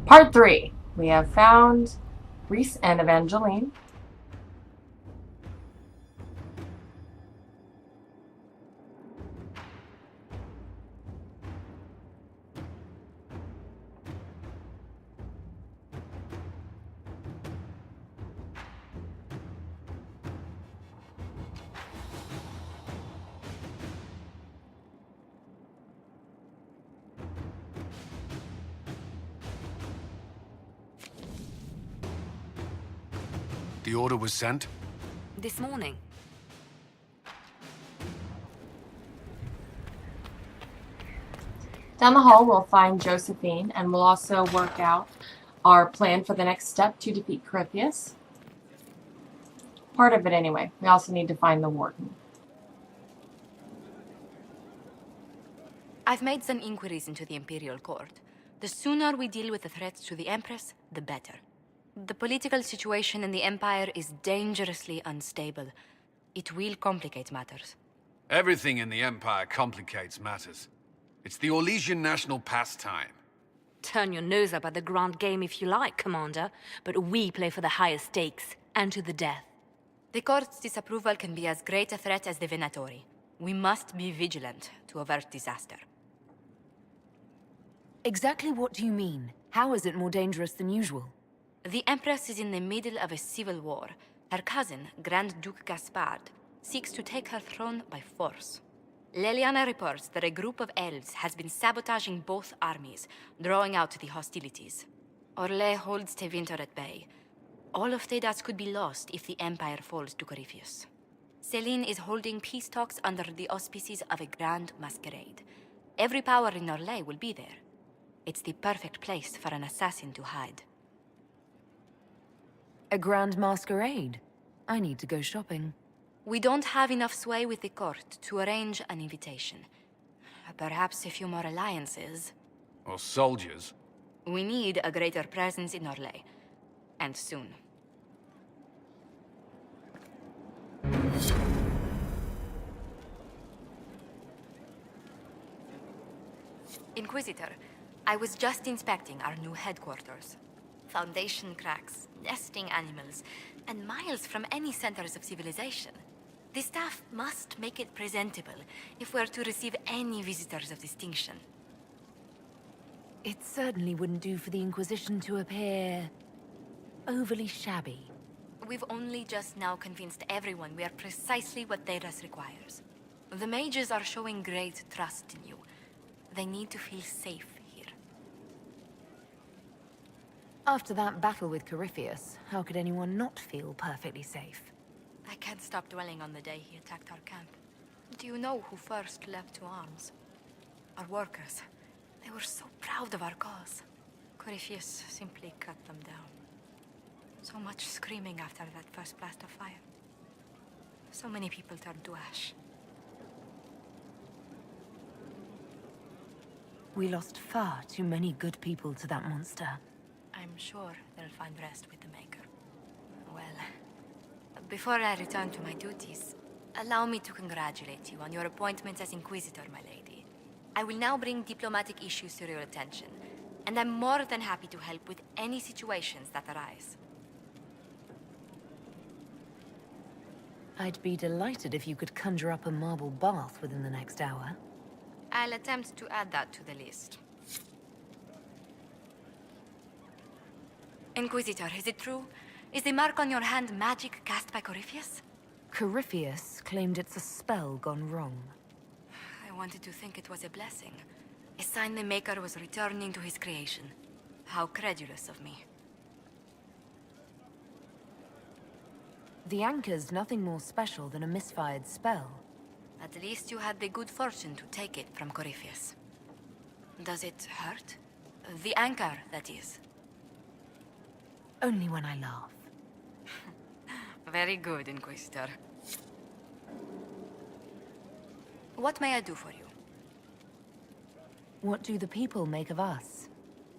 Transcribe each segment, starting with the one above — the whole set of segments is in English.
Part 3. We have found Reese and Evangeline. The order was sent? This morning. Down the hall, we'll find Josephine, and we'll also work out our plan for the next step to defeat Corypheus. Part of it, anyway. We also need to find the warden. I've made some inquiries into the Imperial Court. The sooner we deal with the threats to the Empress, the better. The political situation in the Empire is dangerously unstable. It will complicate matters. Everything in the Empire complicates matters. It's the Orlesian national pastime. Turn your nose up at the grand game if you like, Commander, but we play for the highest stakes, and to the death. The Court's disapproval can be as great a threat as the Venatori. We must be vigilant to avert disaster. Exactly what do you mean? How is it more dangerous than usual? The Empress is in the middle of a civil war. Her cousin, Grand Duke Gaspard, seeks to take her throne by force. Leliana reports that a group of elves has been sabotaging both armies, drawing out the hostilities. Orlais holds Tevinter at bay. All of Thedas could be lost if the Empire falls to Corypheus. Celine is holding peace talks under the auspices of a grand masquerade. Every power in Orlais will be there. It's the perfect place for an assassin to hide. A grand masquerade? I need to go shopping. We don't have enough sway with the court to arrange an invitation. Perhaps a few more alliances. Or soldiers. We need a greater presence in Orlais. And soon. Inquisitor, I was just inspecting our new headquarters. Foundation cracks, nesting animals, and miles from any centers of civilization. The staff must make it presentable if we're to receive any visitors of distinction. It certainly wouldn't do for the Inquisition to appear overly shabby. We've only just now convinced everyone we are precisely what Thedas requires. The mages are showing great trust in you. They need to feel safe here. After that battle with Corypheus, how could anyone not feel perfectly safe? I can't stop dwelling on the day he attacked our camp. Do you know who first leapt to arms? Our workers. They were so proud of our cause. Corypheus simply cut them down. So much screaming after that first blast of fire. So many people turned to ash. We lost far too many good people to that monster. I'm sure they'll find rest with the Maker. Well, before I return to my duties, allow me to congratulate you on your appointment as Inquisitor, my lady. I will now bring diplomatic issues to your attention, and I'm more than happy to help with any situations that arise. I'd be delighted if you could conjure up a marble bath within the next hour. I'll attempt to add that to the list. Inquisitor, is it true? Is the mark on your hand magic cast by Corypheus? Corypheus claimed it's a spell gone wrong. I wanted to think it was a blessing. A sign the Maker was returning to his creation. How credulous of me. The anchor's nothing more special than a misfired spell. At least you had the good fortune to take it from Corypheus. Does it hurt? The anchor, that is. Only when I laugh. Very good, Inquisitor. What may I do for you? What do the people make of us?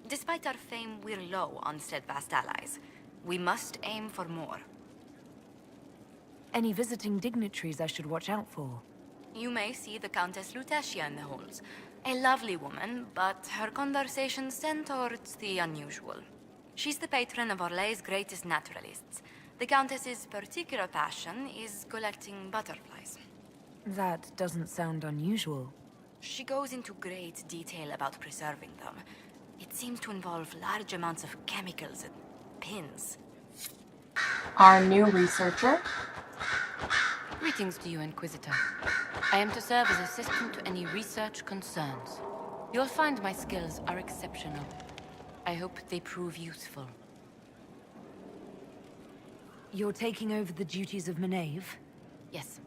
Despite our fame, we're low on steadfast allies. We must aim for more. Any visiting dignitaries I should watch out for? You may see the Countess Lutetia in the halls. A lovely woman, but her conversations tend towards the unusual. She's the patron of Orlay's greatest naturalists. The Countess's particular passion is collecting butterflies. That doesn't sound unusual. She goes into great detail about preserving them. It seems to involve large amounts of chemicals and pins. Our new researcher. Greetings to you, Inquisitor. I am to serve as assistant to any research concerns. You'll find my skills are exceptional. I hope they prove useful. You're taking over the duties of Maeve? Yes.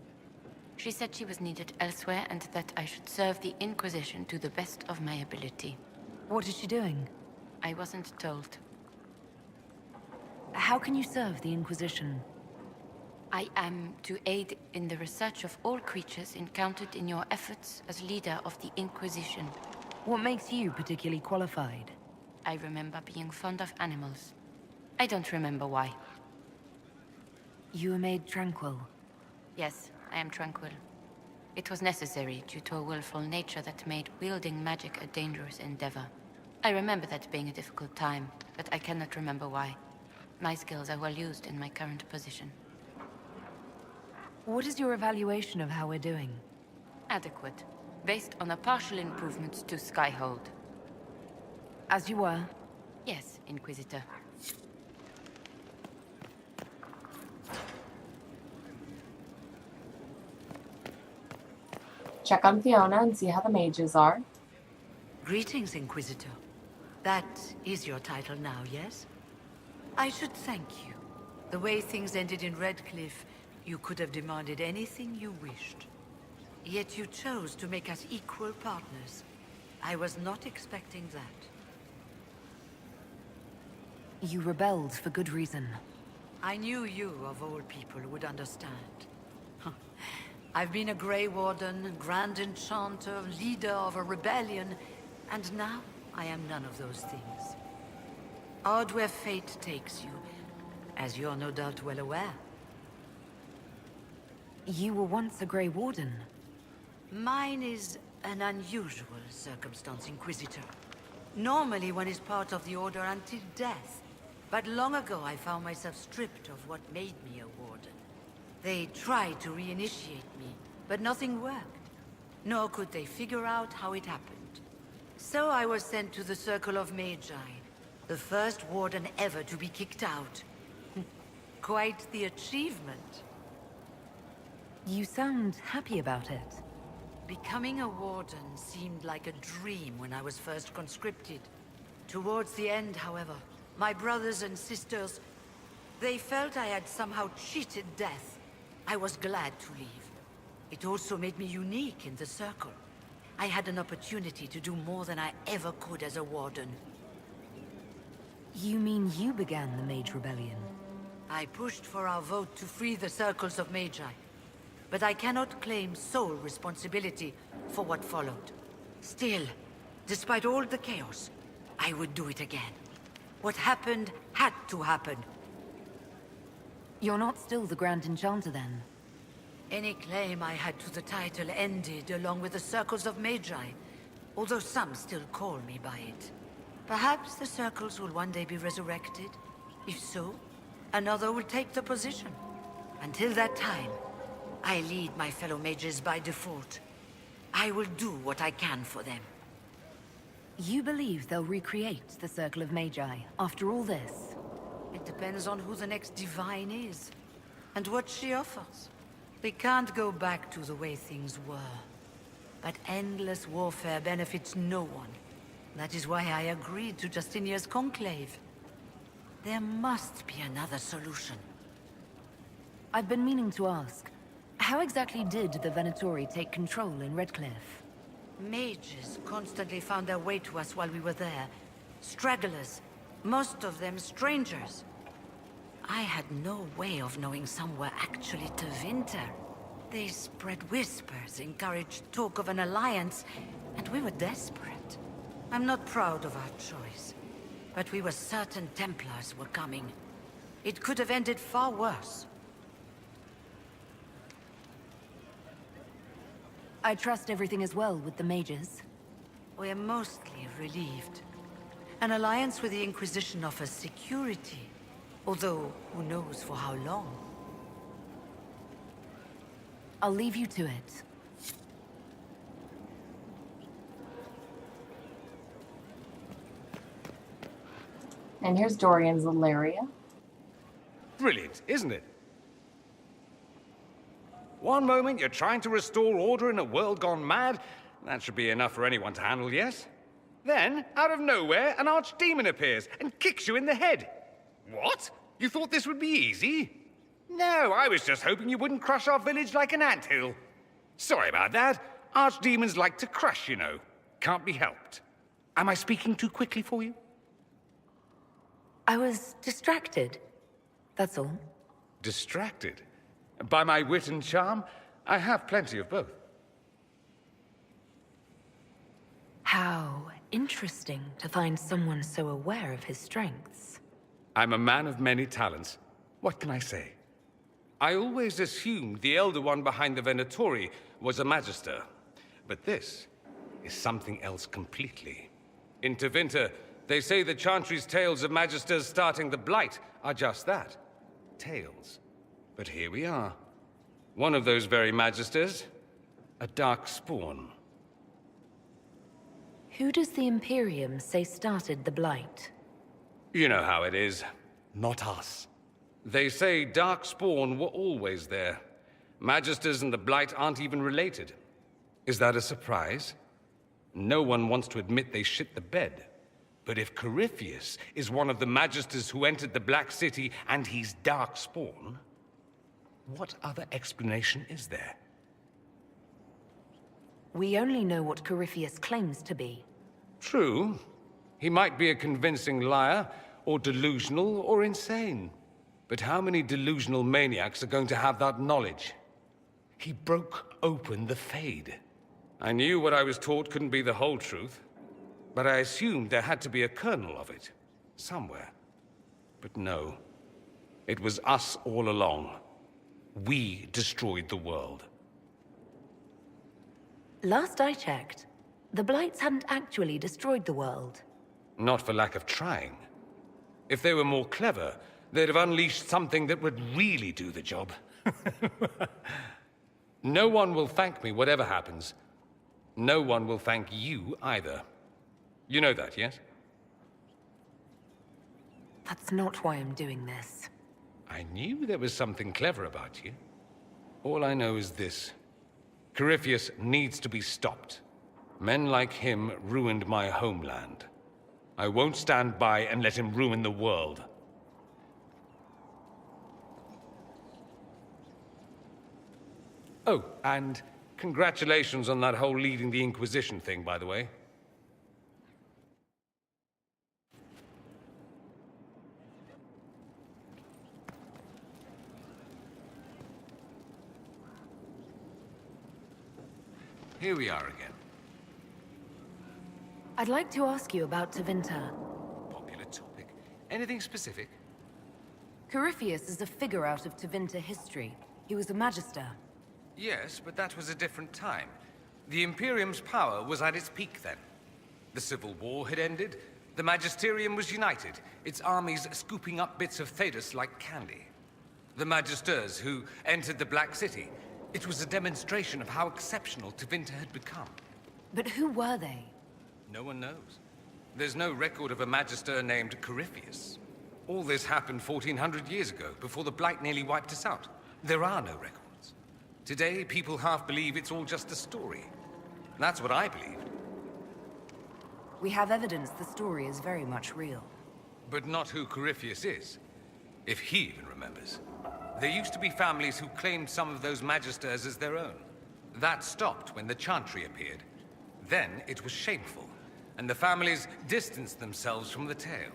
She said she was needed elsewhere and that I should serve the Inquisition to the best of my ability. What is she doing? I wasn't told. How can you serve the Inquisition? I am to aid in the research of all creatures encountered in your efforts as leader of the Inquisition. What makes you particularly qualified? I remember being fond of animals. I don't remember why. You were made tranquil. Yes, I am tranquil. It was necessary due to a willful nature that made wielding magic a dangerous endeavor. I remember that being a difficult time, but I cannot remember why. My skills are well used in my current position. What is your evaluation of how we're doing? Adequate, based on a partial improvements to Skyhold. As you were? Yes, Inquisitor. Check on Fiona and see how the mages are. Greetings, Inquisitor. That is your title now, yes? I should thank you. The way things ended in Redcliffe, you could have demanded anything you wished. Yet you chose to make us equal partners. I was not expecting that. You rebelled for good reason. I knew you, of all people, would understand. I've been a Grey Warden, Grand Enchanter, leader of a rebellion, and now I am none of those things. Odd where fate takes you, as you're no doubt well aware. You were once a Grey Warden. Mine is an unusual circumstance, Inquisitor. Normally one is part of the Order until death, but long ago I found myself stripped of what made me a Warden. They tried to reinitiate me, but nothing worked. Nor could they figure out how it happened. So I was sent to the Circle of Magi, the first Warden ever to be kicked out. Quite the achievement. You sound happy about it. Becoming a Warden seemed like a dream when I was first conscripted. Towards the end, however, my brothers and sisters, they felt I had somehow cheated death. I was glad to leave. It also made me unique in the Circle. I had an opportunity to do more than I ever could as a Warden. You mean you began the Mage Rebellion? I pushed for our vote to free the Circles of Magi. But I cannot claim sole responsibility for what followed. Still, despite all the chaos, I would do it again. What happened had to happen. You're not still the Grand Enchanter then? Any claim I had to the title ended along with the Circles of Magi, although some still call me by it. Perhaps the Circles will one day be resurrected. If so, another will take the position. Until that time, I lead my fellow mages by default. I will do what I can for them. You believe they'll recreate the Circle of Magi after all this? It depends on who the next divine is, and what she offers. We can't go back to the way things were. But endless warfare benefits no one. That is why I agreed to Justinia's conclave. There must be another solution. I've been meaning to ask, how exactly did the Venatori take control in Redcliffe? Mages constantly found their way to us while we were there. Stragglers, most of them strangers. I had no way of knowing some were actually Tevinter. They spread whispers, encouraged talk of an alliance, and we were desperate. I'm not proud of our choice, but we were certain Templars were coming. It could have ended far worse. I trust everything is well with the mages. We're mostly relieved. An alliance with the Inquisition offers security, although who knows for how long. I'll leave you to it. And here's Dorian's Leliana. Brilliant, isn't it? One moment you're trying to restore order in a world gone mad. That should be enough for anyone to handle, yes? Then, out of nowhere, an archdemon appears and kicks you in the head. What? You thought this would be easy? No, I was just hoping you wouldn't crush our village like an anthill. Sorry about that. Archdemons like to crush, you know. Can't be helped. Am I speaking too quickly for you? I was distracted. That's all. Distracted? By my wit and charm? I have plenty of both. How interesting to find someone so aware of his strengths. I'm a man of many talents. What can I say? I always assumed the Elder One behind the Venatori was a Magister. But this is something else completely. In Tevinter, they say the Chantry's tales of Magisters starting the Blight are just that. Tales. But here we are. One of those very Magisters. A dark spawn. Who does the Imperium say started the Blight? You know how it is. Not us. They say Darkspawn were always there. Magisters and the Blight aren't even related. Is that a surprise? No one wants to admit they shit the bed. But if Corypheus is one of the Magisters who entered the Black City and he's Darkspawn, what other explanation is there? We only know what Corypheus claims to be. True. He might be a convincing liar, or delusional, or insane. But how many delusional maniacs are going to have that knowledge? He broke open the Fade. I knew what I was taught couldn't be the whole truth, but I assumed there had to be a kernel of it, somewhere. But no. It was us all along. We destroyed the world. Last I checked, the Blights hadn't actually destroyed the world. Not for lack of trying. If they were more clever, they'd have unleashed something that would really do the job. No one will thank me, whatever happens. No one will thank you either. You know that, yes? That's not why I'm doing this. I knew there was something clever about you. All I know is this. Corypheus needs to be stopped. Men like him ruined my homeland. I won't stand by and let him ruin the world. Oh, and congratulations on that whole leading the Inquisition thing, by the way. Here we are again. I'd like to ask you about Tevinter. Popular topic. Anything specific? Corypheus is a figure out of Tevinter history. He was a Magister. Yes, but that was a different time. The Imperium's power was at its peak then. The Civil War had ended. The Magisterium was united, its armies scooping up bits of Thedas like candy. The Magisters who entered the Black City. It was a demonstration of how exceptional Tevinter had become. But who were they? No one knows. There's no record of a Magister named Corypheus. All this happened 1400 years ago, before the Blight nearly wiped us out. There are no records. Today, people half believe it's all just a story. That's what I believed. We have evidence the story is very much real. But not who Corypheus is. If he even remembers. There used to be families who claimed some of those Magisters as their own. That stopped when the Chantry appeared. Then it was shameful, and the families distanced themselves from the tale.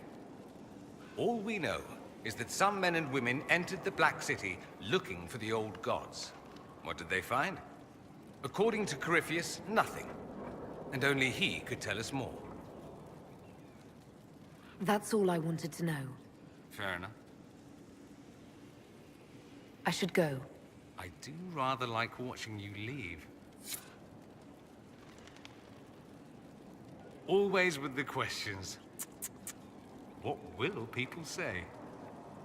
All we know is that some men and women entered the Black City looking for the old gods. What did they find? According to Corypheus, nothing. And only he could tell us more. That's all I wanted to know. Fair enough. I should go. I do rather like watching you leave. Always with the questions. What will people say?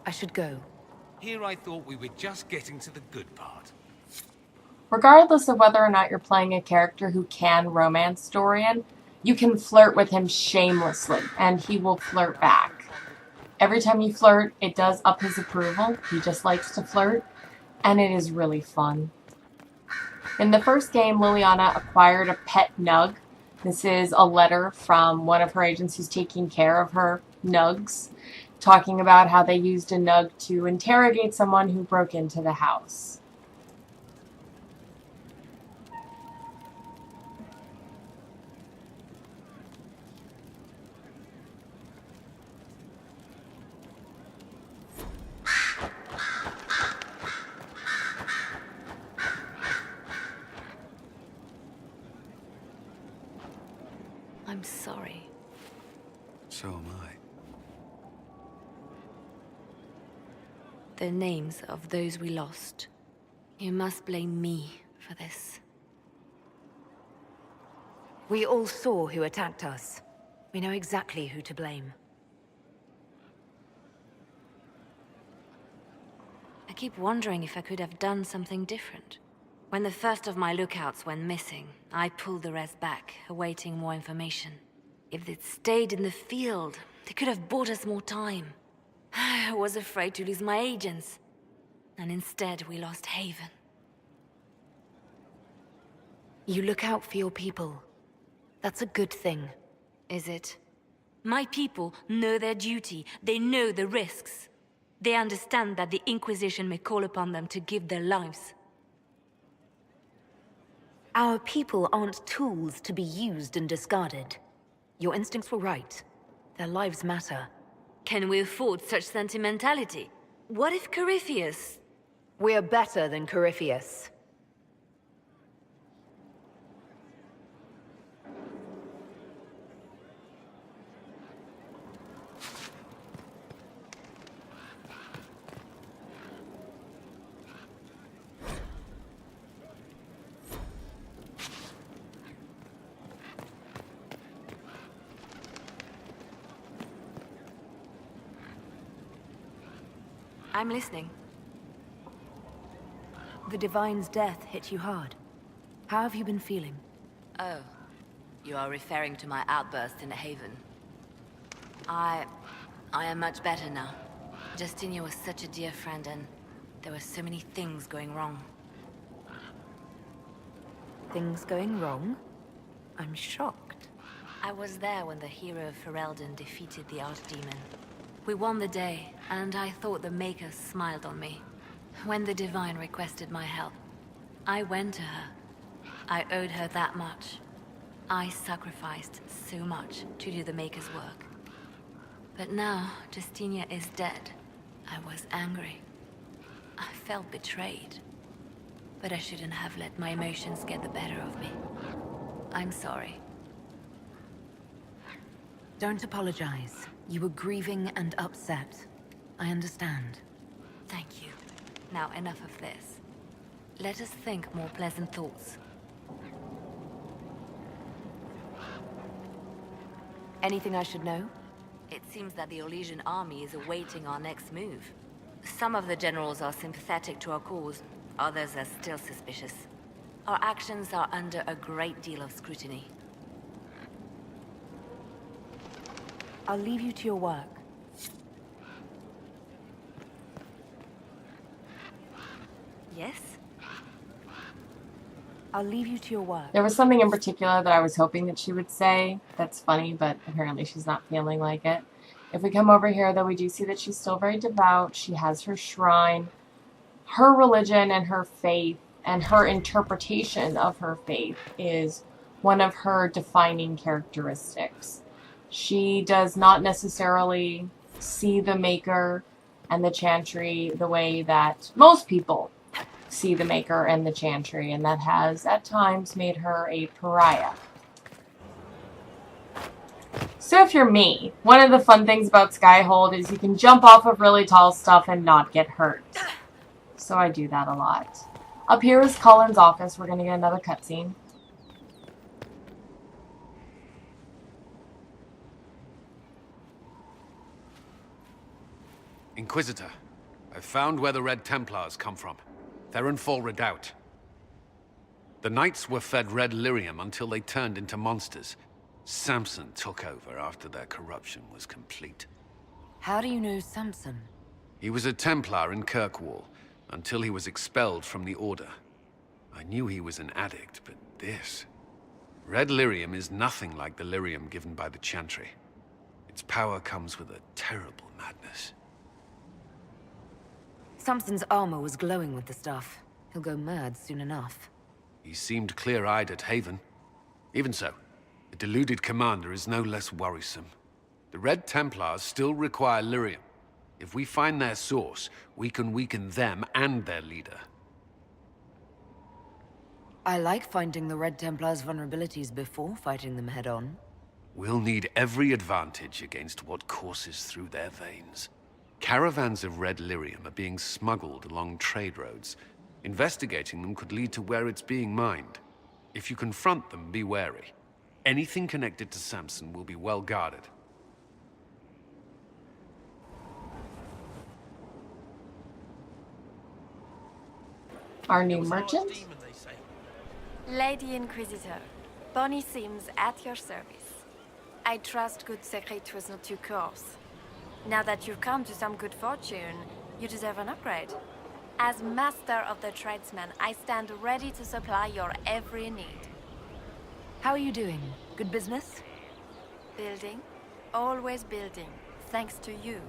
I should go. Here I thought we were just getting to the good part. Regardless of whether or not you're playing a character who can romance Dorian, you can flirt with him shamelessly, and he will flirt back. Every time you flirt, it does up his approval. He just likes to flirt, and it is really fun. In the first game, Leliana acquired a pet nug. This is a letter from one of her agents who's taking care of her nugs, talking about how they used a nug to interrogate someone who broke into the house. I'm sorry. So am I. The names of those we lost. You must blame me for this. We all saw who attacked us. We know exactly who to blame. I keep wondering if I could have done something different. When the first of my lookouts went missing, I pulled the rest back, awaiting more information. If they'd stayed in the field, they could have bought us more time. I was afraid to lose my agents. And instead, we lost Haven. You look out for your people. That's a good thing. Is it? My people know their duty. They know the risks. They understand that the Inquisition may call upon them to give their lives. Our people aren't tools to be used and discarded. Your instincts were right. Their lives matter. Can we afford such sentimentality? What if Corypheus... We're better than Corypheus. I'm listening. The Divine's death hit you hard. How have you been feeling? Oh, you are referring to my outburst in Haven. I am much better now. Justinia was such a dear friend, and there were so many things going wrong. Things going wrong? I'm shocked. I was there when the hero of Ferelden defeated the Archdemon. We won the day, and I thought the Maker smiled on me. When the Divine requested my help, I went to her. I owed her that much. I sacrificed so much to do the Maker's work. But now, Justinia is dead. I was angry. I felt betrayed. But I shouldn't have let my emotions get the better of me. I'm sorry. Don't apologize. You were grieving and upset. I understand. Thank you. Now, enough of this. Let us think more pleasant thoughts. Anything I should know? It seems that the Orlesian army is awaiting our next move. Some of the generals are sympathetic to our cause, others are still suspicious. Our actions are under a great deal of scrutiny. I'll leave you to your work. Yes? I'll leave you to your work. There was something in particular that I was hoping that she would say. That's funny, but apparently she's not feeling like it. If we come over here, though, we do see that she's still very devout. She has her shrine. Her religion and her faith and her interpretation of her faith is one of her defining characteristics. She does not necessarily see the Maker and the Chantry the way that most people see the Maker and the Chantry, and that has at times made her a pariah. So if you're me, one of the fun things about Skyhold is you can jump off of really tall stuff and not get hurt. So I do that a lot. Up here is Cullen's office. We're going to get another cutscene. Inquisitor, I've found where the Red Templars come from. Therenfall Redoubt. The Knights were fed red lyrium until they turned into monsters. Samson took over after their corruption was complete. How do you know Samson? He was a Templar in Kirkwall, until he was expelled from the Order. I knew he was an addict, but this... Red lyrium is nothing like the lyrium given by the Chantry. Its power comes with a terrible madness. Samson's armor was glowing with the stuff. He'll go mad soon enough. He seemed clear-eyed at Haven. Even so, the deluded commander is no less worrisome. The Red Templars still require lyrium. If we find their source, we can weaken them and their leader. I like finding the Red Templars' vulnerabilities before fighting them head-on. We'll need every advantage against what courses through their veins. Caravans of red lyrium are being smuggled along trade roads. Investigating them could lead to where it's being mined. If you confront them, be wary. Anything connected to Samson will be well guarded. Our new merchant? Lady Inquisitor, Bonnie Sims at your service. I trust good secret was not too coarse. Now that you've come to some good fortune, you deserve an upgrade. As master of the tradesman, I stand ready to supply your every need. How are you doing? Good business? Building, always building, thanks to you.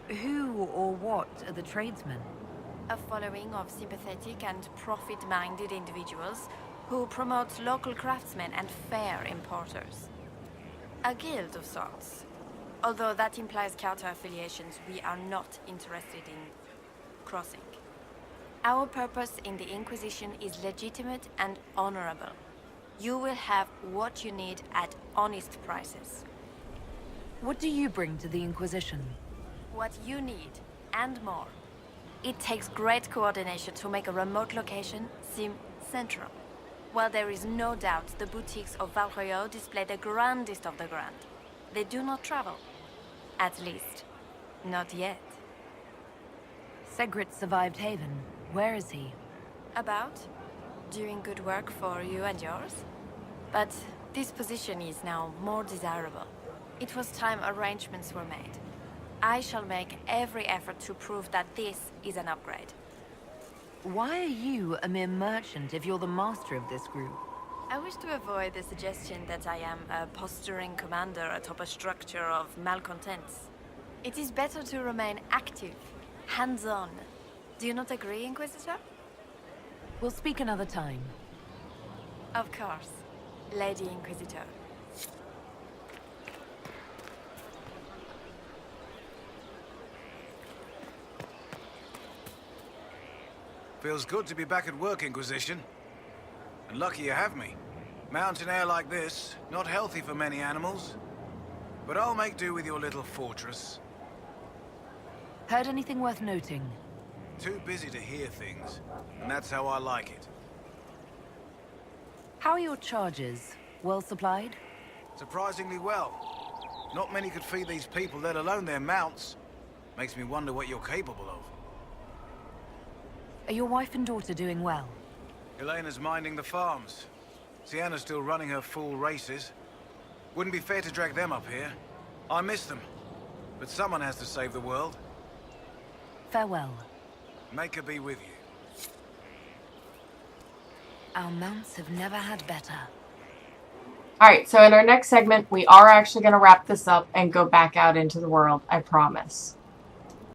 Who or what are the tradesmen? A following of sympathetic and profit-minded individuals who promote local craftsmen and fair importers. A guild of sorts. Although that implies counter-affiliations we are not interested in crossing. Our purpose in the Inquisition is legitimate and honorable. You will have what you need at honest prices. What do you bring to the Inquisition? What you need, and more. It takes great coordination to make a remote location seem central. While there is no doubt the boutiques of Valroyo display the grandest of the grand, they do not travel. At least, not yet. Segrit survived Haven. Where is he? About? Doing good work for you and yours? But this position is now more desirable. It was time arrangements were made. I shall make every effort to prove that this is an upgrade. Why are you a mere merchant if you're the master of this group? I wish to avoid the suggestion that I am a posturing commander atop a structure of malcontents. It is better to remain active, hands-on. Do you not agree, Inquisitor? We'll speak another time. Of course, Lady Inquisitor. Feels good to be back at work, Inquisition. And lucky you have me. Mountain air like this, not healthy for many animals. But I'll make do with your little fortress. Heard anything worth noting? Too busy to hear things, and that's how I like it. How are your charges? Well supplied? Surprisingly well. Not many could feed these people, let alone their mounts. Makes me wonder what you're capable of. Are your wife and daughter doing well? Elena's minding the farms. Sienna's still running her fool races. Wouldn't be fair to drag them up here. I miss them. But someone has to save the world. Farewell. Make her be with you. Our mounts have never had better. Alright, so in our next segment, we are actually going to wrap this up and go back out into the world, I promise.